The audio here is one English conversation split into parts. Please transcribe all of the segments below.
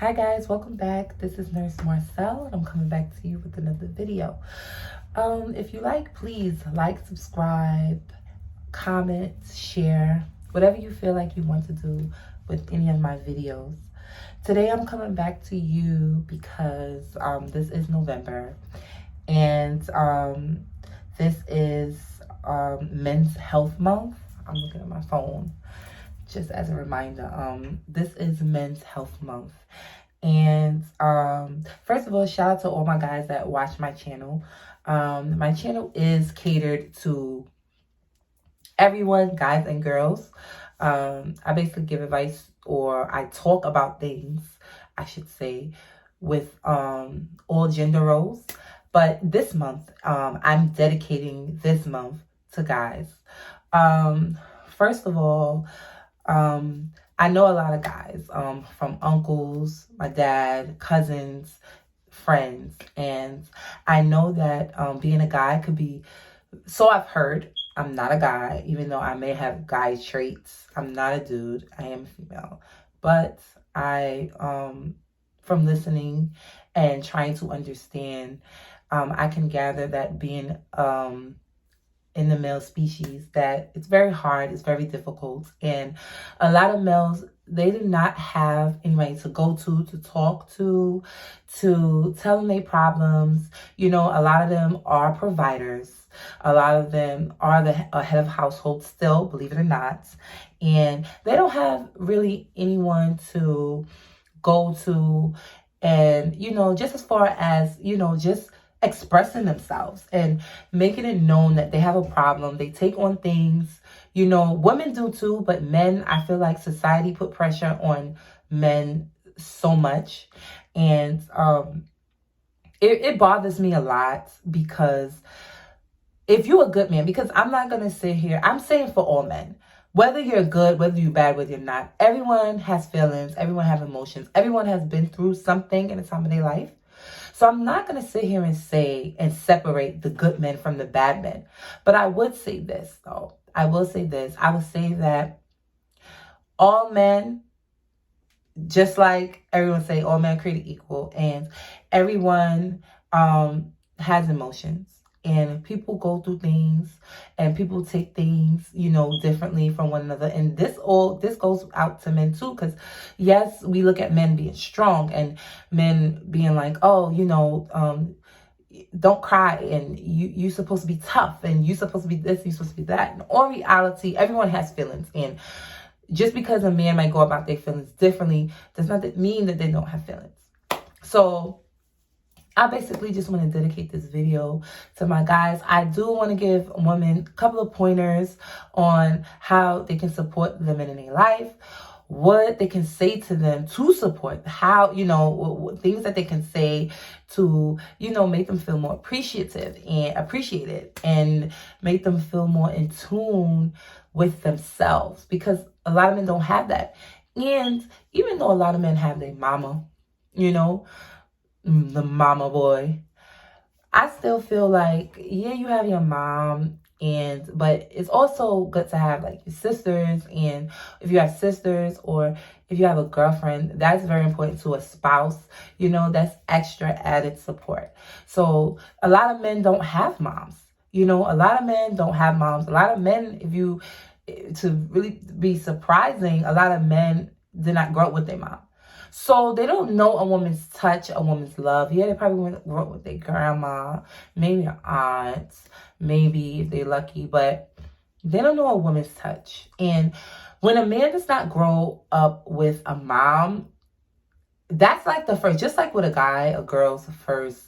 Hi guys, welcome back. This is Nurse Marcel and I'm coming back to you with another video. If you like, please like, subscribe, comment, share, whatever you feel like you want to do with any of my videos. Today I'm coming back to you because this is November and this is Men's Health Month. I'm looking at my phone just as a reminder. This is Men's Health Month. And first of all, shout out to all my guys that watch my channel. My channel is catered to everyone, guys and girls. I basically give advice, or I talk about things, I should say, with all gender roles. But this month, I'm dedicating this month to guys. First of all, I know a lot of guys, from uncles, my dad, cousins, friends, and I know that being a guy could be, so I've heard. I'm not a guy, even though I may have guy traits. I'm not a dude. I am female. But I, from listening and trying to understand, I can gather that being in the male species, that it's very hard, it's very difficult, and a lot of males, they do not have anybody to go to talk to tell them their problems. You know, a lot of them are providers, a lot of them are the head of household still, believe it or not, and they don't have really anyone to go to, and you know, just as far as, you know, just expressing themselves and making it known that they have a problem. They take on things, you know, women do too, but men, I feel like society put pressure on men so much. And it bothers me a lot, because if you're a good man, because I'm not going to sit here, I'm saying for all men, whether you're good, whether you're bad, whether you're not, everyone has feelings, everyone has emotions, everyone has been through something in a time of their life. So I'm not going to sit here and say and separate the good men from the bad men. But I would say this, though. I will say this. I would say that all men, just like everyone say, all men are created equal. And everyone has emotions. And people go through things, and people take things, you know, differently from one another. And this goes out to men too, because yes, we look at men being strong and men being like, oh, you know, don't cry, and you're supposed to be tough, and you're supposed to be this, you're supposed to be that. In all reality, everyone has feelings, and just because a man might go about their feelings differently does not mean that they don't have feelings. So I basically just want to dedicate this video to my guys. I do want to give women a couple of pointers on how they can support the men in their life, what they can say to them to support, how, you know, things that they can say to, you know, make them feel more appreciative and appreciated, and make them feel more in tune with themselves, because a lot of men don't have that. And even though a lot of men have their mama, you know, the mama boy, I still feel like, yeah, you have your mom, but it's also good to have like your sisters. And if you have sisters, or if you have a girlfriend, that's very important to a spouse. You know, that's extra added support. So a lot of men don't have moms. You know, a lot of men don't have moms. A lot of men, to really be surprising, a lot of men did not grow up with their mom. So they don't know a woman's touch, a woman's love. Yeah, they probably grew up with their grandma, maybe an aunt, maybe if they're lucky, but they don't know a woman's touch. And when a man does not grow up with a mom, that's like the first, just like with a guy, a girl's first,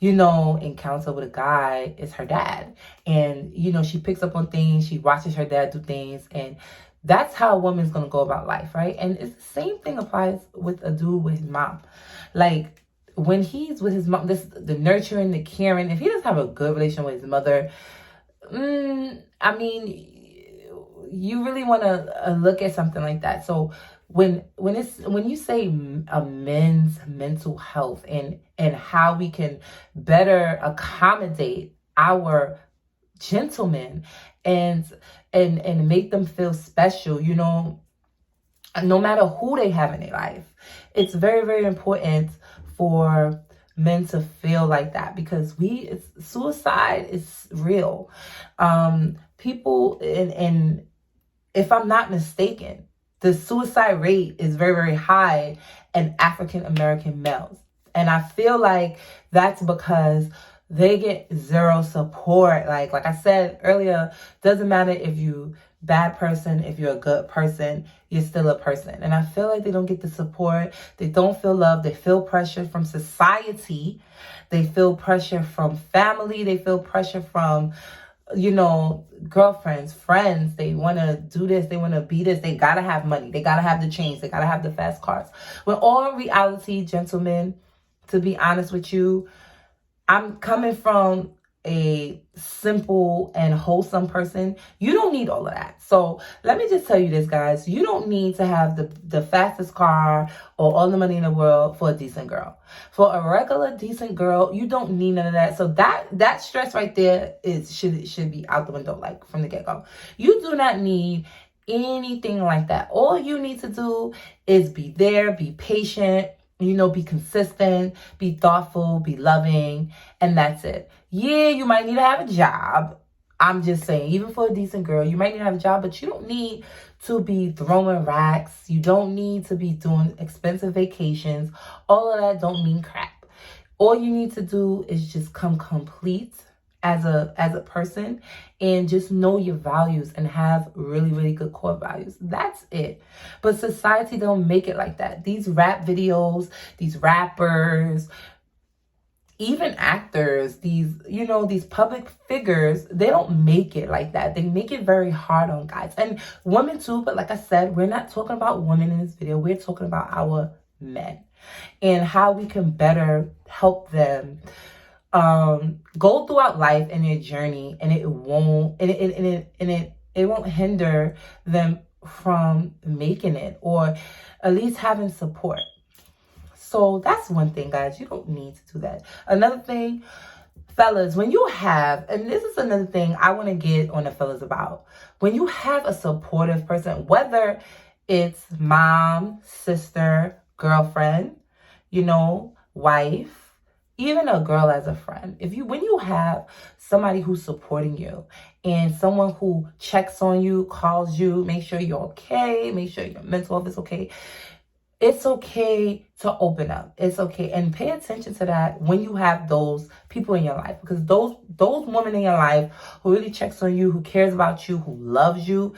you know, encounter with a guy is her dad. And, you know, she picks up on things, she watches her dad do things, and that's how a woman's going to go about life, right? And it's the same thing applies with a dude with his mom. Like, when he's with his mom, the nurturing, the caring, if he doesn't have a good relation with his mother, I mean, you really want to look at something like that. So when you say a men's mental health, and how we can better accommodate our gentlemen and make them feel special, you know, no matter who they have in their life. It's very, very important for men to feel like that, because suicide is real. People, and if I'm not mistaken, the suicide rate is very, very high in African American males. And I feel like that's because they get zero support. Like I said earlier, doesn't matter if you bad person, if you're a good person, you're still a person. And I feel like they don't get the support. They don't feel love. They feel pressure from society. They feel pressure from family. They feel pressure from, girlfriends, friends. They want to do this. They want to be this. They got to have money. They got to have the chains. They got to have the fast cars. When all in reality, gentlemen, to be honest with you, I'm coming from a simple and wholesome person. You don't need all of that. So let me just tell you this, guys. You don't need to have the fastest car or all the money in the world for a decent girl. For a regular decent girl, you don't need none of that. So that stress right there should be out the window, like from the get-go. You do not need anything like that. All you need to do is be there, be patient, be consistent, be thoughtful, be loving, and that's it. Yeah, you might need to have a job. I'm just saying, even for a decent girl, you might need to have a job, but you don't need to be throwing racks. You don't need to be doing expensive vacations. All of that don't mean crap. All you need to do is just come complete as a person, and just know your values and have really, really good core values. That's it. But society don't make it like that. These rap videos, these rappers, even actors, these public figures, they don't make it like that. They make it very hard on guys and women too. But like I said, we're not talking about women in this video. We're talking about our men and how we can better help them go throughout life and their journey, and it won't hinder them from making it, or at least having support. So that's one thing, guys. You don't need to do that. Another thing, fellas, when you have, and this is another thing I want to get on the fellas about, when you have a supportive person, whether it's mom, sister, girlfriend, wife, even a girl as a friend, when you have somebody who's supporting you and someone who checks on you, calls you, make sure you're okay, make sure your mental health is okay, it's okay to open up. It's okay. And pay attention to that when you have those people in your life, because those women in your life who really checks on you, who cares about you, who loves you,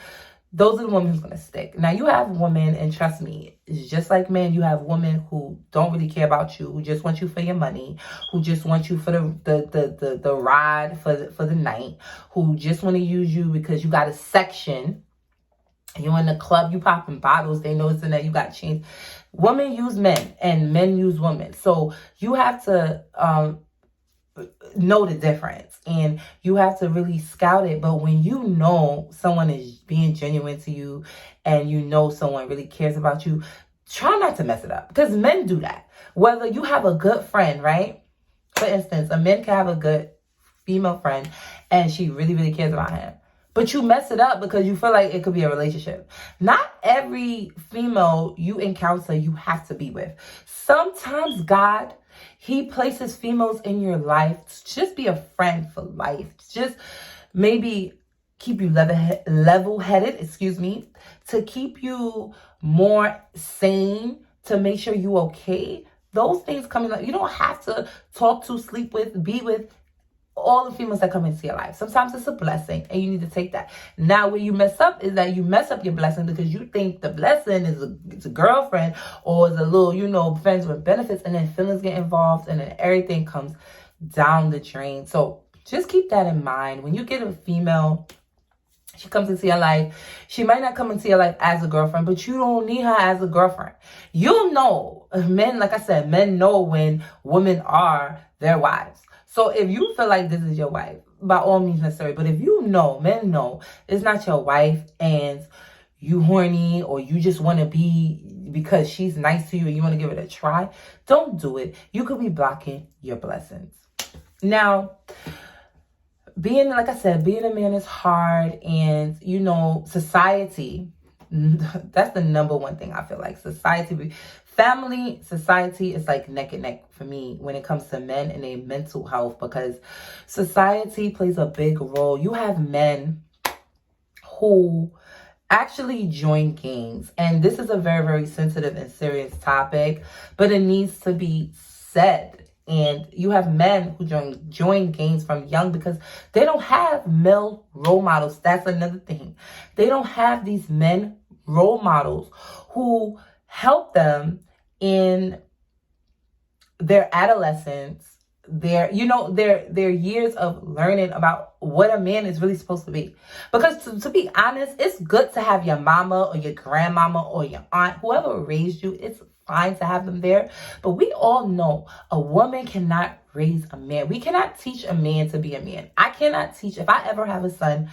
those are the women who's going to stick. Now, you have women, and trust me, it's just like men, you have women who don't really care about you, who just want you for your money, who just want you for the ride for the night, who just want to use you because you got a section. You're in the club, you popping bottles, they noticing that you got change. Women use men and men use women. So you have to know the difference, and you have to really scout it. But when you know someone is being genuine to you and someone really cares about you, try not to mess it up, because men do that. Whether you have a good friend, right? For instance, a man can have a good female friend and she really, really cares about him, but you mess it up because you feel like it could be a relationship. Not every female you encounter you have to be with. Sometimes God, he places females in your life to just be a friend for life. Just maybe keep you level-headed, to keep you more sane, to make sure you're okay. Those things coming up. You don't have to talk to, sleep with, be with all the females that come into your life. Sometimes it's a blessing and you need to take that. Now, where you mess up is that you mess up your blessing because you think the blessing is a girlfriend or is a little, friends with benefits, and then feelings get involved and then everything comes down the drain. So just keep that in mind. When you get a female, she comes into your life, she might not come into your life as a girlfriend, but you don't need her as a girlfriend. You'll know. Men, like I said, men know when women are their wives. So if you feel like this is your wife, by all means necessary. But if men know it's not your wife and you horny or you just want to be because she's nice to you and you want to give it a try, don't do it. You could be blocking your blessings. Now, being a man is hard, and society, That's the number one thing I feel like. Family, society is like neck and neck for me when it comes to men and their mental health, because society plays a big role. You have men who actually join gangs, and this is a very, very sensitive and serious topic, but it needs to be said. And you have men who join gangs from young because they don't have male role models. That's another thing. They don't have these men role models who help them in their adolescence, their years of learning about what a man is really supposed to be. Because to be honest, it's good to have your mama or your grandmama or your aunt, whoever raised you. It's fine to have them there, but we all know a woman cannot raise a man. We cannot teach a man to be a man. I cannot teach, if I ever have a son,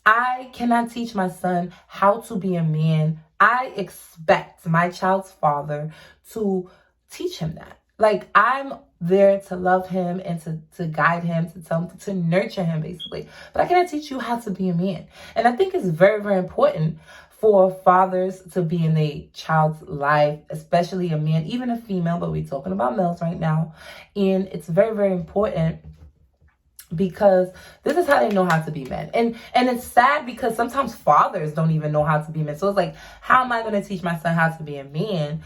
I cannot teach my son how to be a man. I expect my child's father to teach him that. Like, I'm there to love him and to guide him, to tell him, to nurture him, basically. But I cannot teach you how to be a man. And I think it's very, very important for fathers to be in a child's life, especially a man, even a female, but we're talking about males right now. And it's very, very important because this is how they know how to be men. And it's sad because sometimes fathers don't even know how to be men. So it's like, how am I going to teach my son how to be a man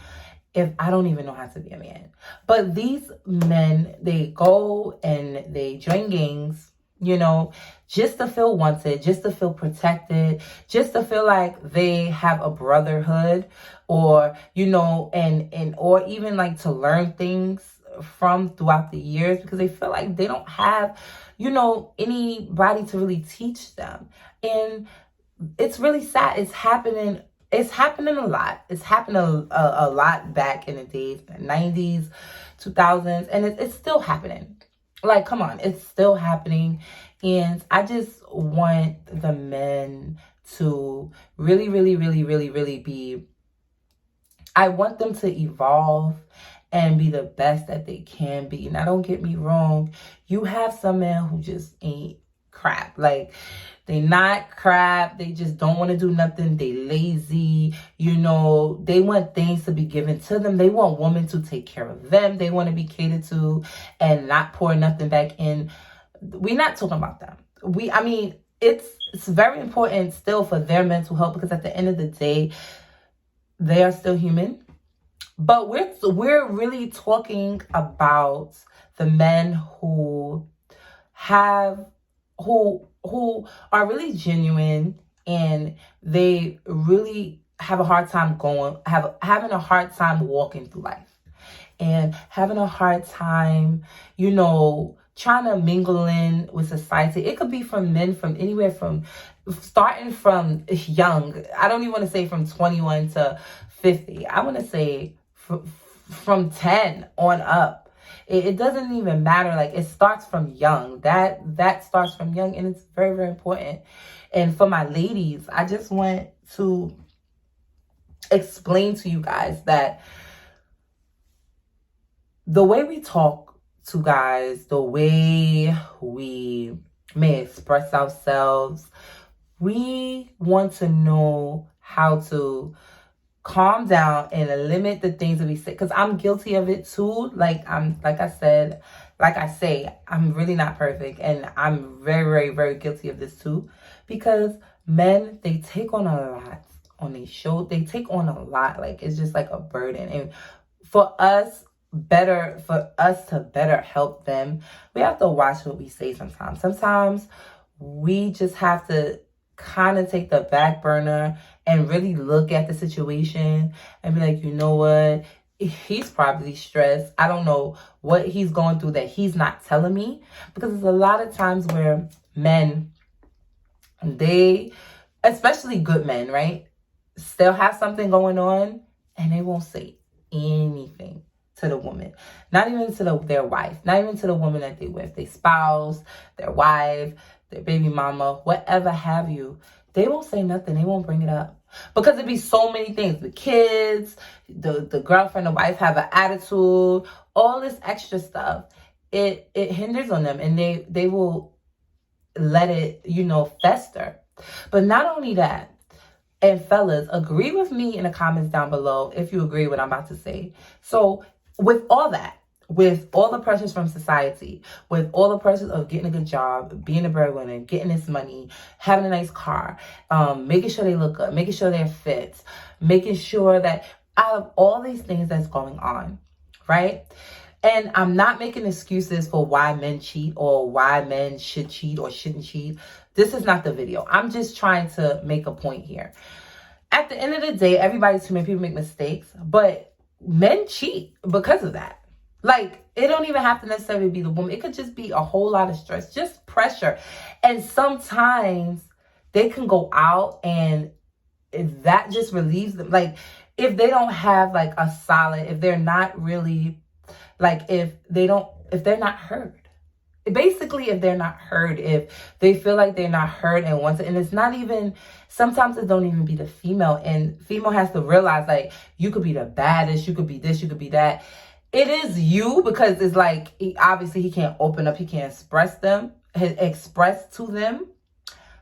if I don't even know how to be a man? But these men, they go and they join gangs, just to feel wanted, just to feel protected, just to feel like they have a brotherhood, or, or even like to learn things from throughout the years, because they feel like they don't have, anybody to really teach them. And it's really sad. It's happening a lot. It's happened a lot back in the days, the 90s, 2000s, and it's still happening. Like, come on, it's still happening. And I just want the men to really, really, really, really, really I want them to evolve and be the best that they can be. Now, don't get me wrong. You have some men who just ain't crap. Like, they not crap. They just don't want to do nothing. They lazy. They want things to be given to them. They want women to take care of them. They want to be catered to and not pour nothing back in. We're not talking about them. It's very important still for their mental health, because at the end of the day, they are still human. But we're really talking about the men who are really genuine, and they really have a hard time having a hard time walking through life, and having a hard time, trying to mingle in with society. It could be from men from anywhere from starting from young. I don't even want to say from 21 to 50. I want to say from 10 on up. It doesn't even matter. Like, it starts from young. That starts from young, and it's very, very important. And for my ladies, I just want to explain to you guys that the way we talk to guys, the way we may express ourselves, we want to know how to calm down and limit the things that we say, because I'm guilty of it too. Like I say, I'm really not perfect, and I'm very, very, very guilty of this too, because men, they take on a lot on their show. They take on a lot. Like, it's just like a burden. And for us to better help them, we have to watch what we say sometimes. Sometimes we just have to kind of take the back burner and really look at the situation and be like, you know what? He's probably stressed. I don't know what he's going through that he's not telling me. Because there's a lot of times where men, especially good men, right, still have something going on, and they won't say anything to the woman. Not even to their wife. Not even to the woman that they with. Their spouse, their wife, their baby mama, whatever have you. They won't say nothing. They won't bring it up. Because it'd be so many things. The kids, the girlfriend, the wife have an attitude, all this extra stuff. It hinders on them, and they will let it, fester. But not only that, And fellas, agree with me in the comments down below if you agree with what I'm about to say. So with all that, with all the pressures from society, with all the pressures of getting a good job, being a breadwinner, getting this money, having a nice car, making sure they look good, making sure they're fit, making sure that out of all these things that's going on, right? And I'm not making excuses for why men cheat or why men should cheat or shouldn't cheat. This is not the video. I'm just trying to make a point here. At the end of the day, everybody's human. People make mistakes, but men cheat because of that. Like, it don't even have to necessarily be the woman. It could just be a whole lot of stress, just pressure. And sometimes they can go out and if that just relieves them. Like, if they don't have like a solid, if they're not really, like if they're not heard. Basically, if they're not heard, if they feel like they're not heard and want to, and it's not even, sometimes it don't even be the female. And female has to realize, like, you could be the baddest, you could be this, you could be that. It is you, because it's like, obviously he can't open up, he can't express to them.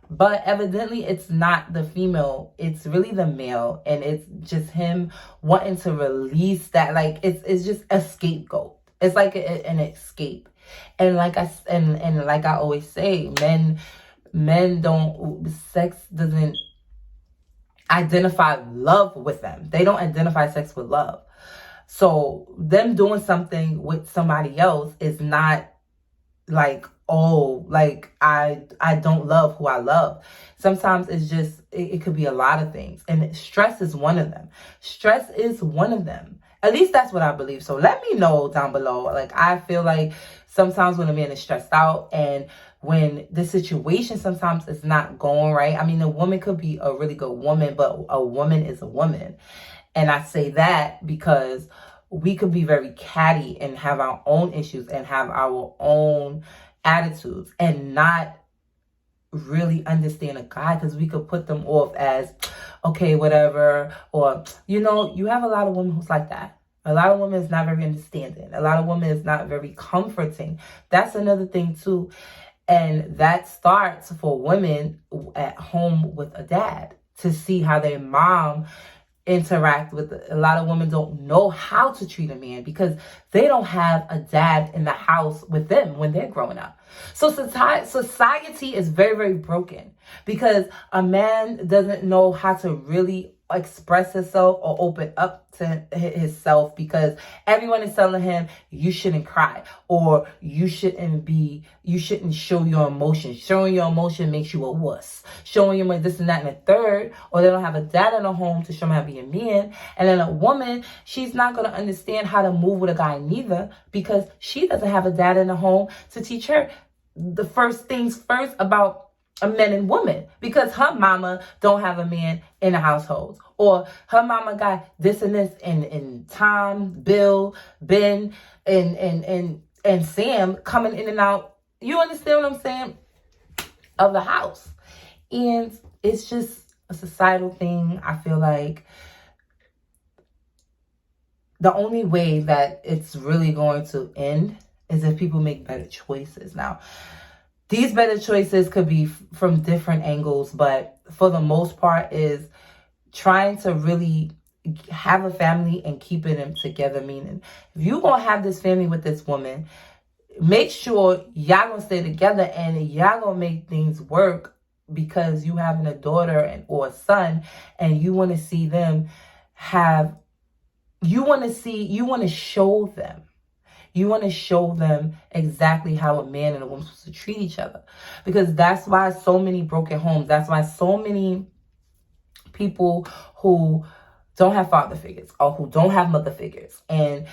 But evidently it's not the female, it's really the male, and it's just him wanting to release that. Like, it's just a scapegoat. It's like an escape. And like I always say, sex doesn't identify love with them. They don't identify sex with love. So them doing something with somebody else is not like, oh, like I don't love who I love. Sometimes it's just, it could be a lot of things. And stress is one of them. Stress is one of them. At least that's what I believe. So let me know down below. Like, I feel like sometimes when a man is stressed out and when the situation sometimes is not going right. I mean, a woman could be a really good woman, but a woman is a woman. And I say that because we could be very catty and have our own issues and have our own attitudes and not really understand a guy, because we could put them off as, okay, whatever. Or, you know, you have a lot of women who's like that. A lot of women is not very understanding. A lot of women is not very comforting. That's another thing too. And that starts for women at home with a dad, to see how their mom interact with. A lot of women don't know how to treat a man because they don't have a dad in the house with them when they're growing up. So society is very, very broken because a man doesn't know how to really express himself or open up to himself, because everyone is telling him you shouldn't cry, or you shouldn't show your emotion. Showing your emotion makes you a wuss. Showing your this and that and the third. Or they don't have a dad in the home to show them how to be a man. And then a woman, she's not going to understand how to move with a guy neither, because she doesn't have a dad in the home to teach her the first things first about a man and woman, because her mama don't have a man in the household, or her mama got this and this, and Tom, Bill, Ben, and Sam coming in and out. You understand what I'm saying? Of the house. And it's just a societal thing. I feel like the only way that it's really going to end is if people make better choices. Now, these better choices could be from different angles, but for the most part is trying to really have a family and keeping them together. Meaning, if you're going to have this family with this woman, make sure y'all going to stay together and y'all going to make things work, because you having a daughter or a son and you want to see them have, you want to show them. You want to show them exactly how a man and a woman are supposed to treat each other. Because that's why so many broken homes. That's why so many people who don't have father figures or who don't have mother figures. And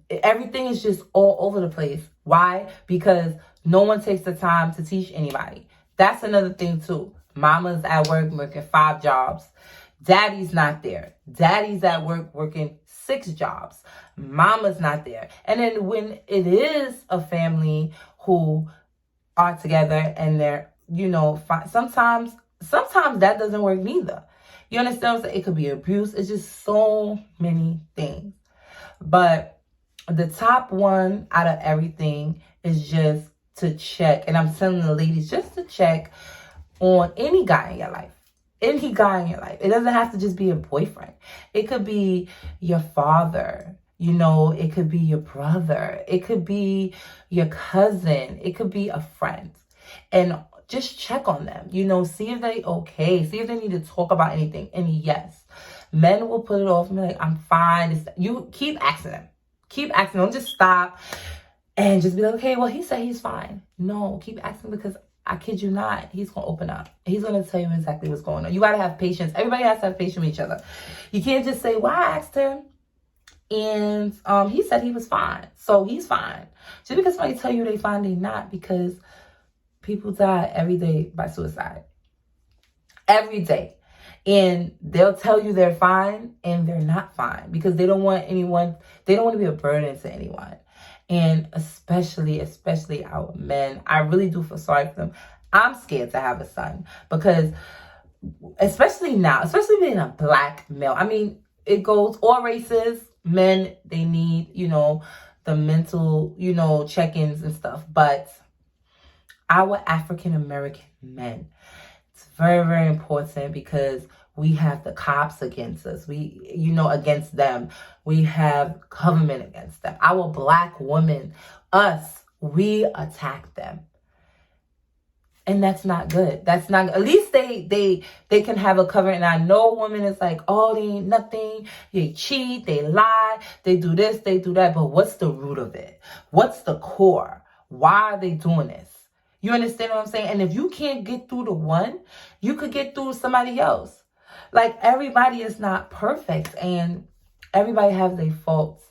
everything is just all over the place. Why? Because no one takes the time to teach anybody. That's another thing too. Mama's at work working 5 jobs. Daddy's not there. Daddy's at work working 6 jobs. Mama's not there. And then when it is a family who are together and they're, you know, sometimes that doesn't work neither. You understand what I'm saying? It could be abuse. It's just so many things. But the top one out of everything is just to check. And I'm telling the ladies just to check on any guy in your life. any guy in your life. It doesn't have to just be a boyfriend. It could be your father. You know, it could be your brother. It could be your cousin. It could be a friend. And just check on them. You know, see if they okay. See if they need to talk about anything. And yes, men will put it off and be like, I'm fine. You keep asking them. Keep asking. Don't just stop and just be like, okay, well, he said he's fine. No, keep asking, because I kid you not, he's going to open up. He's going to tell you exactly what's going on. You got to have patience. Everybody has to have patience with each other. You can't just say, well, I asked him and he said he was fine, so he's fine. Just because somebody tell you they fine, they not, because people die every day by suicide. Every day. And they'll tell you they're fine and they're not fine, because they don't want to be a burden to anyone. And especially our men. I really do feel sorry for them. I'm scared to have a son, because especially now, especially being a black male. I mean, it goes all races. Men, they need, you know, the mental, you know, check-ins and stuff. But our African American men, it's very, very important, because we have the cops against us. We, you know, against them. We have government against them. Our black women, us, we attack them. And that's not good. That's not, at least they can have a cover. And I know a woman is like, oh, they ain't nothing. They cheat, they lie, they do this, they do that. But what's the root of it? What's the core? Why are they doing this? You understand what I'm saying? And if you can't get through to one, you could get through to somebody else. Like, everybody is not perfect, and everybody has their faults,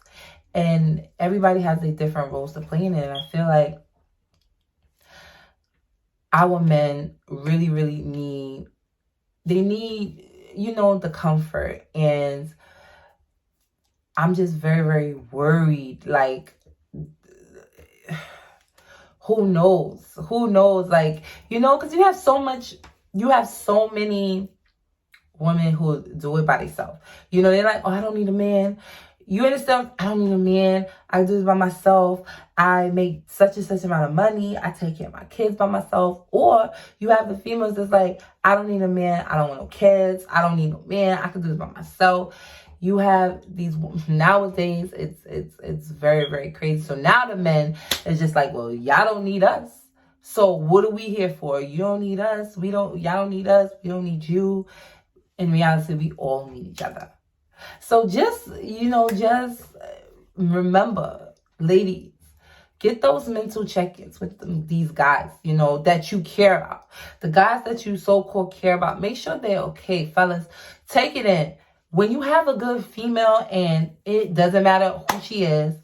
and everybody has their different roles to play in it. And I feel like our men really, really need, you know, the comfort. And I'm just very, very worried. Like, who knows? Like, you know, because you have so many women who do it by themselves. You know, they're like, oh, I don't need a man. You understand? I don't need a man. I do this by myself. I make such and such amount of money. I take care of my kids by myself. Or you have the females that's like, I don't need a man. I don't want no kids. I don't need no man. I can do this by myself. You have these nowadays. It's very, very crazy. So now the men is just like, well, y'all don't need us. So what are we here for? You don't need us. Y'all don't need us. We don't need you. In reality, we all need each other. So just remember, ladies, get those mental check-ins with these guys, you know, that you care about. The guys that you so-called care about, make sure they're okay. Fellas, take it in. When you have a good female, and it doesn't matter who she is,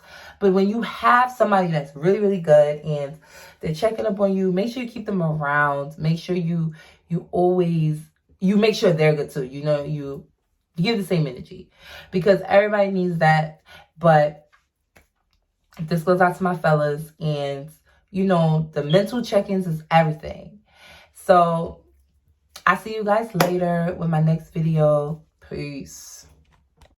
but when you have somebody that's really, really good and they're checking up on you, make sure you keep them around. Make sure you make sure they're good too. You know, you give the same energy, because everybody needs that. But this goes out to my fellas, and you know, the mental check-ins is everything. So I see you guys later with my next video. Peace.